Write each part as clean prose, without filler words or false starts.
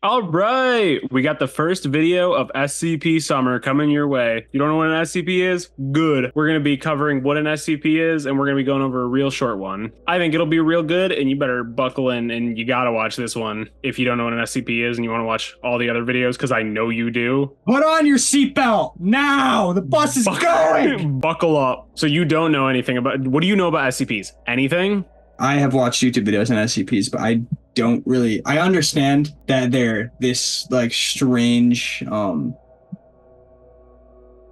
All right, we got the first video of SCP Summer coming your way. You don't know what an SCP is? Good. We're going to be covering what an SCP is, and we're going to be going over a real short one. I think it'll be real good, and you better buckle in, and you got to watch this one if you don't know what an SCP is and you want to watch all the other videos, because I know you do. Put on your seatbelt now. The bus is going. Buckle up. So you don't know anything about, what do you know about SCPs? Anything? I have watched YouTube videos on SCPs, but I don't really. I understand that they're this like strange.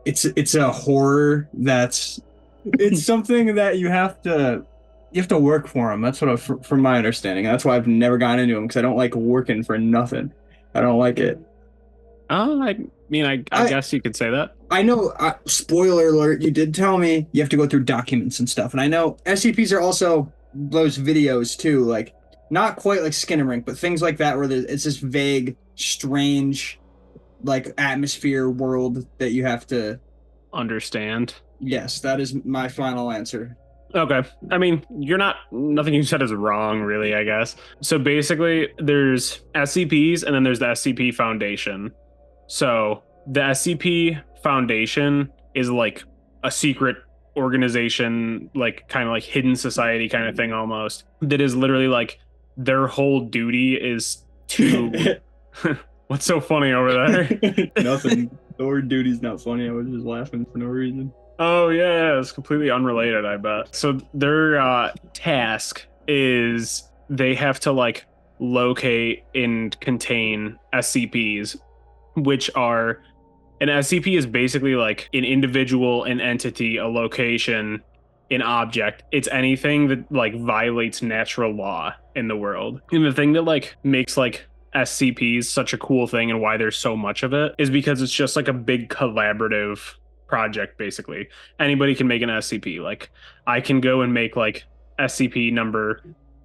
It's a horror that's. It's something that you have to work for them. That's what from my understanding. That's why I've never gotten into them because I don't like working for nothing. I don't like it. Oh, I mean, I guess you could say that. I know, spoiler alert, you did tell me you have to go through documents and stuff. And I know SCPs are also those videos too, like not quite like Skinnamarink, but things like that where it's this vague, strange, like atmosphere world that you have to understand. Yes, that is my final answer. Okay. I mean, nothing you said is wrong, really, I guess. So basically, there's SCPs and then there's the SCP Foundation. So the SCP Foundation is like a secret organization, like kind of like hidden society kind of thing almost, that is literally like their whole duty is to... What's so funny over there? Nothing. The word duty's not funny. I was just laughing for no reason. Oh yeah, it's completely unrelated, I bet. So their task is they have to like locate and contain SCPs, which are, an SCP is basically like an individual, an entity, a location, an object. It's anything that like violates natural law in the world. And the thing that like makes like SCPs such a cool thing and why there's so much of it is because it's just like a big collaborative project. Basically anybody can make an SCP. Like I can go and make like SCP number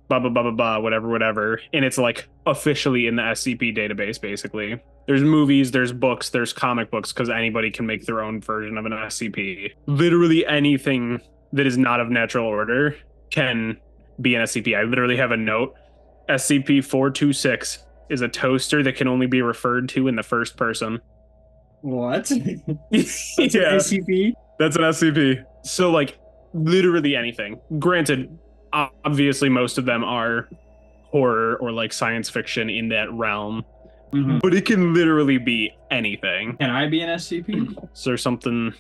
blah blah blah blah blah whatever, and it's like officially in the SCP database. Basically there's movies, there's books, there's comic books, because anybody can make their own version of an SCP. Literally anything that is not of natural order can be an SCP. I literally have a note. SCP-426 is a toaster that can only be referred to in the first person. What? That's yeah, an SCP? That's an SCP. So like literally anything. Granted, obviously most of them are horror or like science fiction in that realm, but it can literally be anything. Can I be an SCP? Is there something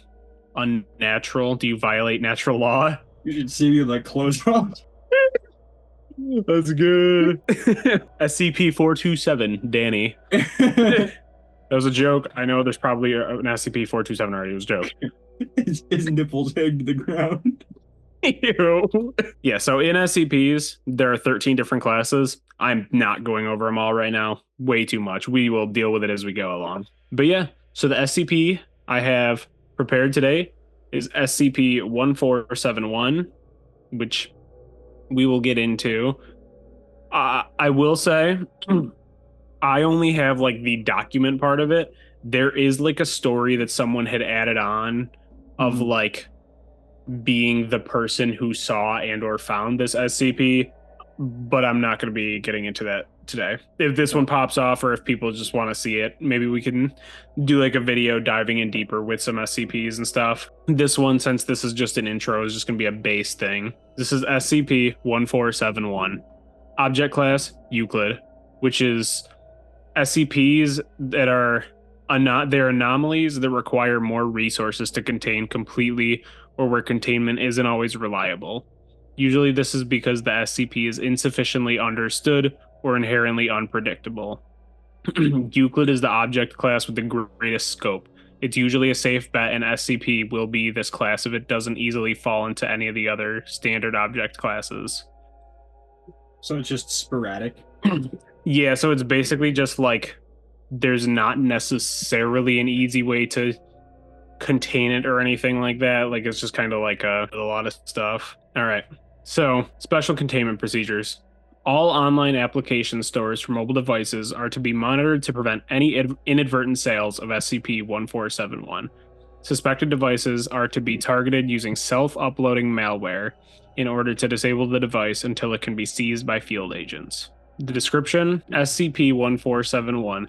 unnatural? Do you violate natural law? You should see me with like clothes on. That's good. SCP-427, Danny. That was a joke. I know there's probably an SCP-427 already. It was a joke. His nipples hang to the ground. Ew. Yeah, so in SCPs, there are 13 different classes. I'm not going over them all right now. Way too much. We will deal with it as we go along. But yeah, so the SCP I have prepared today is SCP-1471, which we will get into. I will say... I only have like the document part of it. There is like a story that someone had added on of like being the person who saw and or found this SCP, but I'm not going to be getting into that today. If this one pops off or if people just want to see it, maybe we can do like a video diving in deeper with some SCPs and stuff. This one, since this is just an intro, is just going to be a base thing. This is SCP-1471. Object class, Euclid, which is SCPs that are they're anomalies that require more resources to contain completely, or where containment isn't always reliable. Usually this is because the SCP is insufficiently understood or inherently unpredictable. Euclid is the object class with the greatest scope. It's usually a safe bet an SCP will be this class if it doesn't easily fall into any of the other standard object classes. So it's just sporadic? Yeah, so it's basically just like there's not necessarily an easy way to contain it or anything like that. Like it's just kind of like a lot of stuff. All right, so special containment procedures. All online application stores for mobile devices are to be monitored to prevent any inadvertent sales of SCP-1471. Suspected devices are to be targeted using self-uploading malware in order to disable the device until it can be seized by field agents. The description: SCP-1471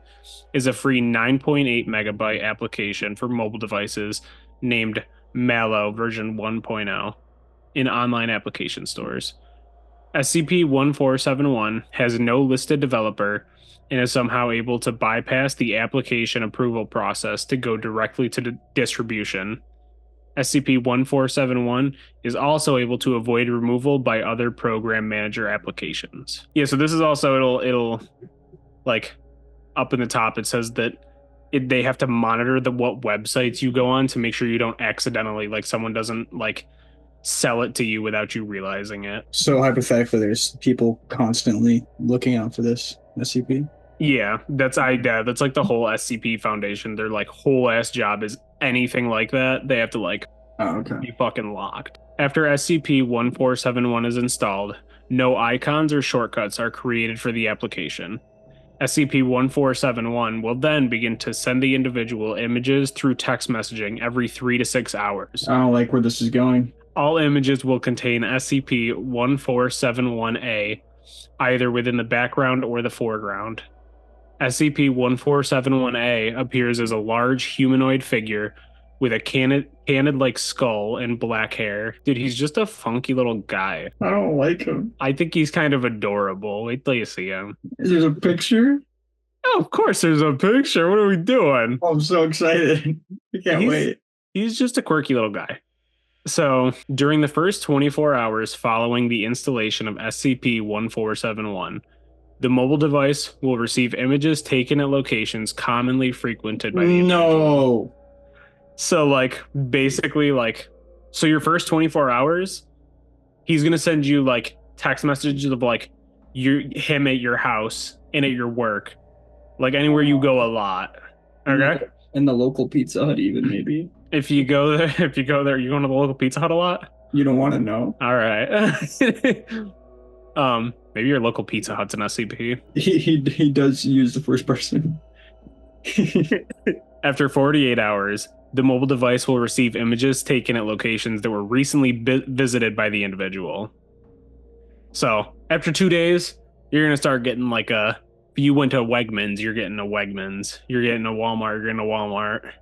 is a free 9.8 megabyte application for mobile devices named Mallow version 1.0 in online application stores. SCP-1471 has no listed developer and is somehow able to bypass the application approval process to go directly to distribution. SCP-1471 is also able to avoid removal by other program manager applications. Yeah, so this is also it'll like up in the top it says that they have to monitor what websites you go on to make sure you don't accidentally like someone doesn't like sell it to you without you realizing it. So hypothetically, there's people constantly looking out for this SCP. Yeah, that's like the whole SCP Foundation. Their like whole ass job is anything like that. They have to like Oh, okay. be fucking locked. After SCP-1471 is installed, no icons or shortcuts are created for the application. SCP-1471 will then begin to send the individual images through text messaging every 3 to 6 hours. I don't like where this is going. All images will contain SCP-1471-A, either within the background or the foreground. SCP-1471-A appears as a large humanoid figure with a canid-like skull and black hair. Dude, he's just a funky little guy. I don't like him. I think he's kind of adorable. Wait till you see him. There's a picture. Oh, of course there's a picture. What are we doing? Oh, I'm so excited. I can't wait. He's just a quirky little guy. So, during the first 24 hours following the installation of SCP-1471, the mobile device will receive images taken at locations commonly frequented by the individual. No. So, like, basically, like, so your first 24 hours, he's going to send you, like, text messages of, like, him at your house and at your work. Like, anywhere you go a lot. Okay? In the local Pizza Hut, even, maybe. If you go there, you going to the local Pizza Hut a lot? You don't want to know. All right. Maybe your local Pizza Hut's an SCP. He does use the first person. After 48 hours, the mobile device will receive images taken at locations that were recently visited by the individual. So, after 2 days, you're going to start getting like if you went to Wegmans, you're getting a Wegmans. You're getting a Walmart, you're getting a Walmart.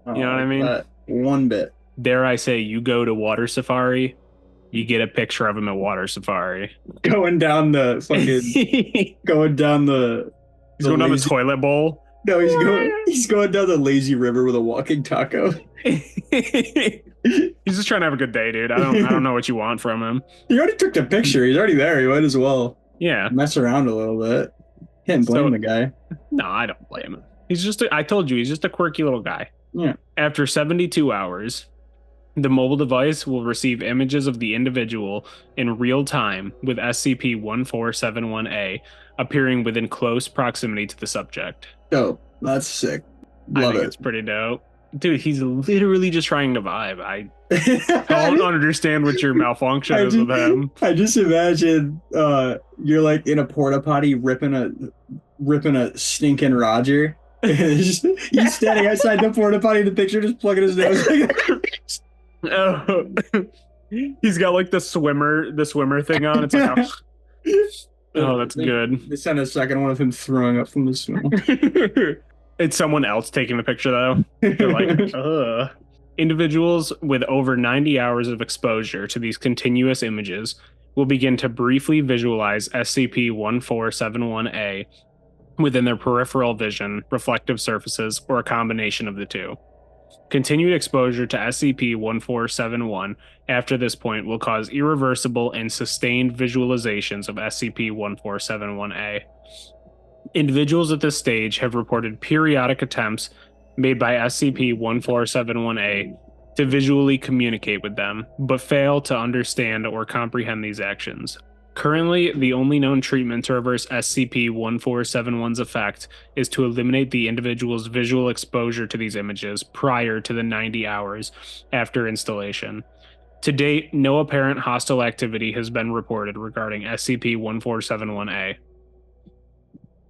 You know what I mean? One bit. Dare I say, you go to Water Safari, you get a picture of him at Water Safari. Going down the fucking, going down the. He's going down the toilet bowl. No, he's going down the lazy river with a walking taco. He's just trying to have a good day, dude. I don't know what you want from him. He already took the picture. He's already there. He might as well. Yeah. Mess around a little bit. Can't blame the guy. No, I don't blame him. I told you, he's just a quirky little guy. Yeah. After 72 hours, the mobile device will receive images of the individual in real time with SCP-1471-A appearing within close proximity to the subject. Oh, that's sick. Love it. It's pretty dope. Dude, he's literally just trying to vibe. I don't understand what your malfunction is with him. I just imagine you're like in a porta potty ripping a stinking Roger. He's standing outside the porta potty in the picture, just plugging his nose. Oh. He's got like the swimmer thing on. It's like, oh, that's good. They sent a second one of him throwing up from the swim. It's someone else taking the picture though. They're like, ugh. Individuals with over 90 hours of exposure to these continuous images will begin to briefly visualize SCP-1471-A within their peripheral vision, reflective surfaces, or a combination of the two. Continued exposure to SCP-1471 after this point will cause irreversible and sustained visualizations of SCP-1471-A. Individuals at this stage have reported periodic attempts made by SCP-1471-A to visually communicate with them, but fail to understand or comprehend these actions. Currently, the only known treatment to reverse SCP-1471's effect is to eliminate the individual's visual exposure to these images prior to the 90 hours after installation. To date, no apparent hostile activity has been reported regarding SCP-1471-A.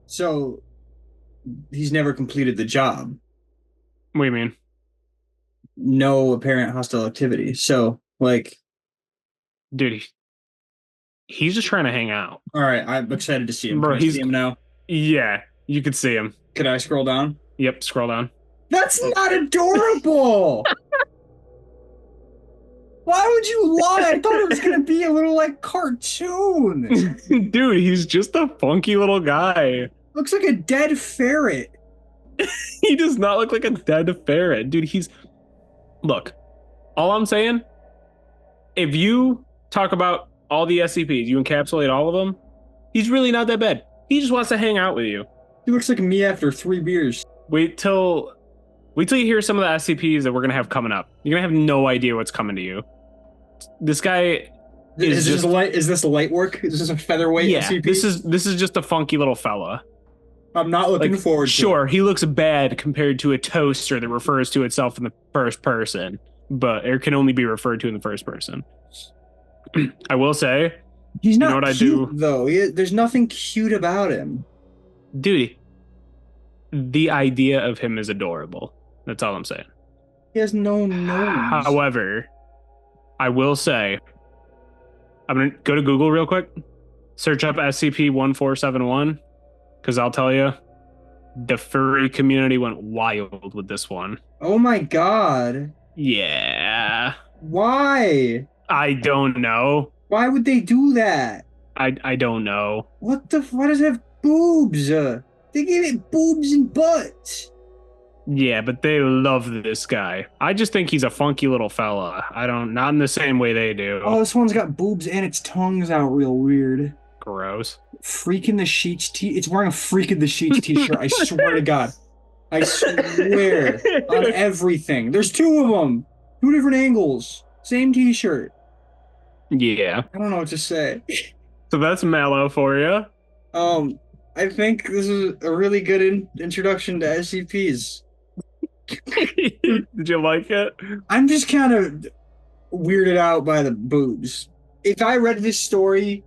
So, he's never completed the job. What do you mean? No apparent hostile activity. So, like... Dude, He's just trying to hang out. All right, I'm excited to see him. Can Bro, I see he's him now? yeah, you could see him. Could I scroll down? Yep, scroll down. That's not adorable. Why would you lie? I thought it was gonna be a little like cartoon. Dude, he's just a funky little guy. Looks like a dead ferret. He does not look like a dead ferret. Dude, look, all I'm saying, if you talk about all the SCPs, you encapsulate all of them, he's really not that bad. He just wants to hang out with you. He looks like me after 3 beers. Wait till you hear some of the SCPs that we're gonna have coming up. You're gonna have no idea what's coming to you. This guy Is this light work? Is this a featherweight yeah, SCP? this is just a funky little fella. I'm not looking forward to sure, it. he looks bad compared to a toaster that refers to itself in the first person, but it can only be referred to in the first person. I will say, He's not you know what cute, I do? though. There's nothing cute about him. Dude, the idea of him is adorable. That's all I'm saying. He has no nose. However, I will say, I'm going to go to Google real quick, search up SCP-1471, because I'll tell you, the furry community went wild with this one. Oh my god. Yeah. Why? I don't know. Why would they do that? I don't know. What the? Why does it have boobs? They gave it boobs and butts. Yeah, but they love this guy. I just think he's a funky little fella. Not in the same way they do. Oh, this one's got boobs and its tongue's out real weird. Gross. Freak in the Sheets it's wearing a Freak in the Sheets t-shirt. I swear to God. I swear on everything. There's 2 of them. 2 different angles. Same t-shirt. Yeah. I don't know what to say. So that's mellow for you. I think this is a really good introduction to SCPs. Did you like it? I'm just kind of weirded out by the boobs. If I read this story,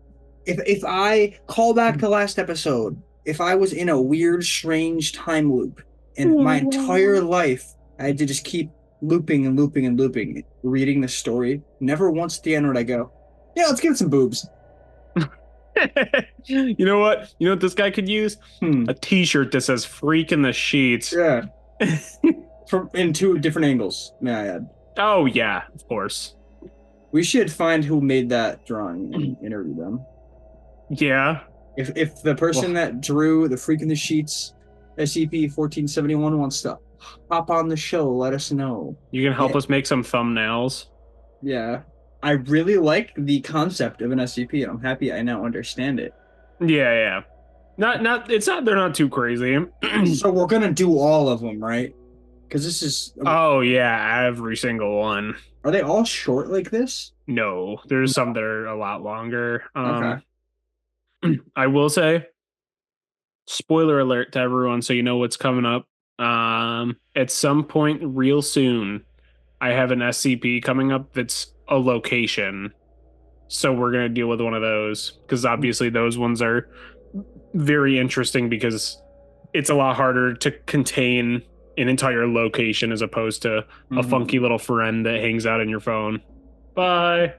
if I call back to last episode, if I was in a weird, strange time loop, and my entire life I had to just keep looping and looping and looping, reading the story, never once at the end would I go, yeah, let's give it some boobs. You know what? You know what this guy could use? A t-shirt that says "Freak in the Sheets." Yeah. In 2 different angles, may I add. Oh yeah, of course. We should find who made that drawing and interview them. Yeah. If the person that drew the Freak in the Sheets SCP-1471 wants to hop on the show, let us know. You can help us make some thumbnails. Yeah. I really like the concept of an SCP, and I'm happy I now understand it. Yeah. They're not too crazy. So we're gonna do all of them, right? Because this is... Oh yeah, every single one. Are they all short like this? No, there's some that are a lot longer. Okay. I will say, spoiler alert to everyone, so you know what's coming up. At some point real soon, I have an SCP coming up that's a location. So we're going to deal with one of those, because obviously those ones are very interesting because it's a lot harder to contain an entire location as opposed to a funky little friend that hangs out in your phone. Bye.